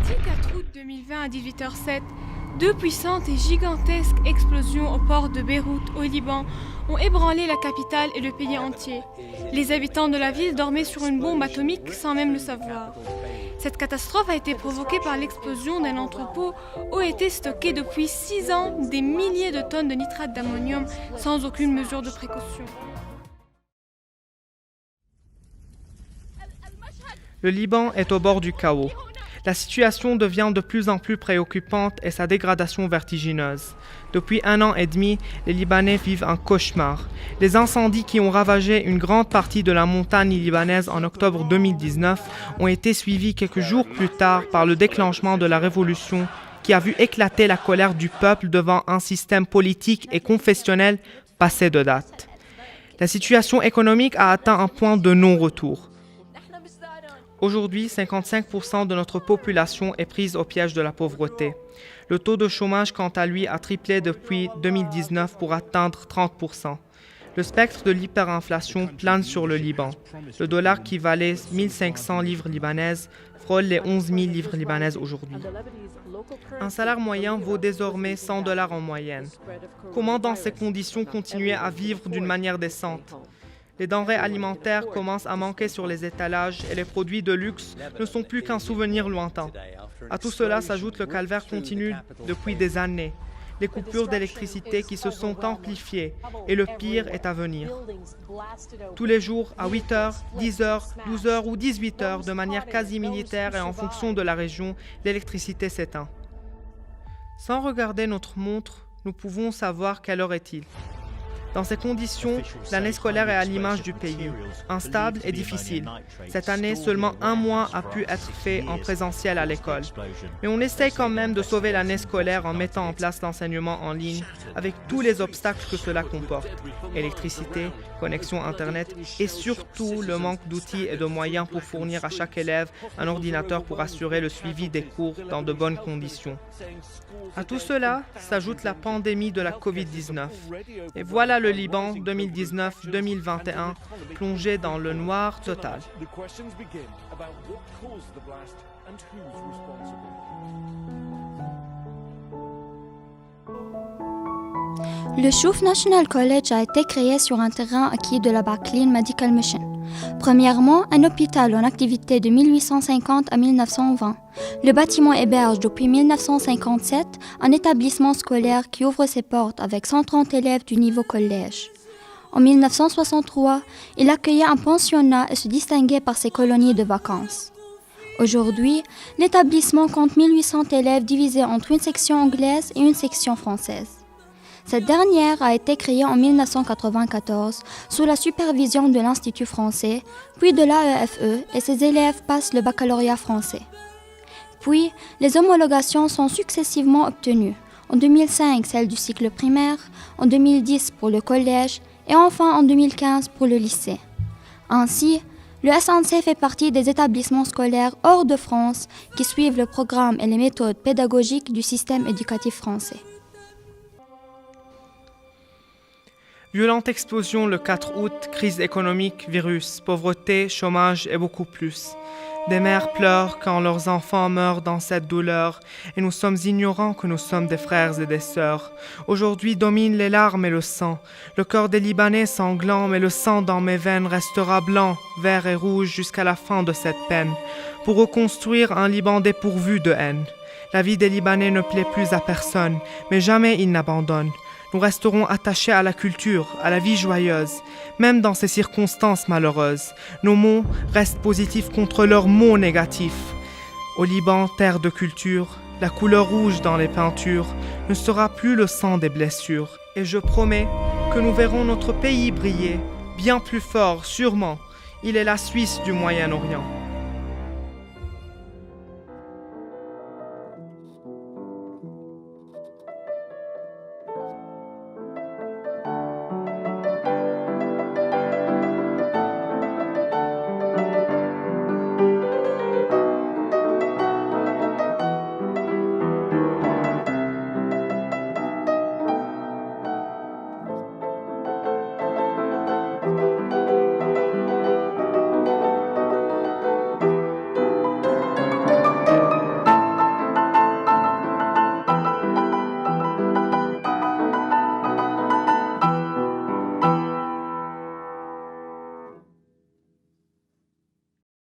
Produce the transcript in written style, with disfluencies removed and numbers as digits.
Mardi 4 août 2020 à 18h07, deux puissantes et gigantesques explosions au port de Beyrouth, au Liban, ont ébranlé la capitale et le pays entier. Les habitants de la ville dormaient sur une bombe atomique sans même le savoir. Cette catastrophe a été provoquée par l'explosion d'un entrepôt où étaient stockés depuis 6 ans des milliers de tonnes de nitrate d'ammonium sans aucune mesure de précaution. Le Liban est au bord du chaos. La situation devient de plus en plus préoccupante et sa dégradation vertigineuse. Depuis 1 an et demi, les Libanais vivent un cauchemar. Les incendies qui ont ravagé une grande partie de la montagne libanaise en octobre 2019 ont été suivis quelques jours plus tard par le déclenchement de la révolution qui a vu éclater la colère du peuple devant un système politique et confessionnel passé de date. La situation économique a atteint un point de non-retour. Aujourd'hui, 55% de notre population est prise au piège de la pauvreté. Le taux de chômage, quant à lui, a triplé depuis 2019 pour atteindre 30%. Le spectre de l'hyperinflation plane sur le Liban. Le dollar qui valait 1500 livres libanaises frôle les 11 000 livres libanaises aujourd'hui. Un salaire moyen vaut désormais 100 $ en moyenne. Comment dans ces conditions continuer à vivre d'une manière décente ? Les denrées alimentaires commencent à manquer sur les étalages et les produits de luxe ne sont plus qu'un souvenir lointain. À tout cela s'ajoute le calvaire continu depuis des années, les coupures d'électricité qui se sont amplifiées et le pire est à venir. Tous les jours, à 8 h, 10 h, 12 h ou 18 h, de manière quasi militaire et en fonction de la région, l'électricité s'éteint. Sans regarder notre montre, nous pouvons savoir quelle heure est-il. Dans ces conditions, l'année scolaire est à l'image du pays, instable et difficile. Cette année, seulement 1 mois a pu être fait en présentiel à l'école. Mais on essaye quand même de sauver l'année scolaire en mettant en place l'enseignement en ligne avec tous les obstacles que cela comporte. Électricité, connexion Internet et surtout le manque d'outils et de moyens pour fournir à chaque élève un ordinateur pour assurer le suivi des cours dans de bonnes conditions. À tout cela s'ajoute la pandémie de la COVID-19. Et voilà le Liban 2019-2021 plongé dans le noir total. Le Chouf National College a été créé sur un terrain acquis de la Barclay Medical Mission. Premièrement, un hôpital en activité de 1850 à 1920. Le bâtiment héberge depuis 1957 un établissement scolaire qui ouvre ses portes avec 130 élèves du niveau collège. En 1963, il accueillait un pensionnat et se distinguait par ses colonies de vacances. Aujourd'hui, l'établissement compte 1800 élèves divisés entre une section anglaise et une section française. Cette dernière a été créée en 1994 sous la supervision de l'Institut français, puis de l'AEFE, et ses élèves passent le baccalauréat français. Puis, les homologations sont successivement obtenues. En 2005, celle du cycle primaire, en 2010 pour le collège et enfin en 2015 pour le lycée. Ainsi, le SNC fait partie des établissements scolaires hors de France qui suivent le programme et les méthodes pédagogiques du système éducatif français. Violente explosion le 4 août, crise économique, virus, pauvreté, chômage et beaucoup plus. Des mères pleurent quand leurs enfants meurent dans cette douleur et nous sommes ignorants que nous sommes des frères et des sœurs. Aujourd'hui dominent les larmes et le sang. Le cœur des Libanais sanglant, mais le sang dans mes veines restera blanc, vert et rouge jusqu'à la fin de cette peine. Pour reconstruire un Liban dépourvu de haine. La vie des Libanais ne plaît plus à personne, mais jamais ils n'abandonnent. Nous resterons attachés à la culture, à la vie joyeuse, même dans ces circonstances malheureuses. Nos mots restent positifs contre leurs mots négatifs. Au Liban, terre de culture, la couleur rouge dans les peintures ne sera plus le sang des blessures. Et je promets que nous verrons notre pays briller, bien plus fort, sûrement. Il est la Suisse du Moyen-Orient.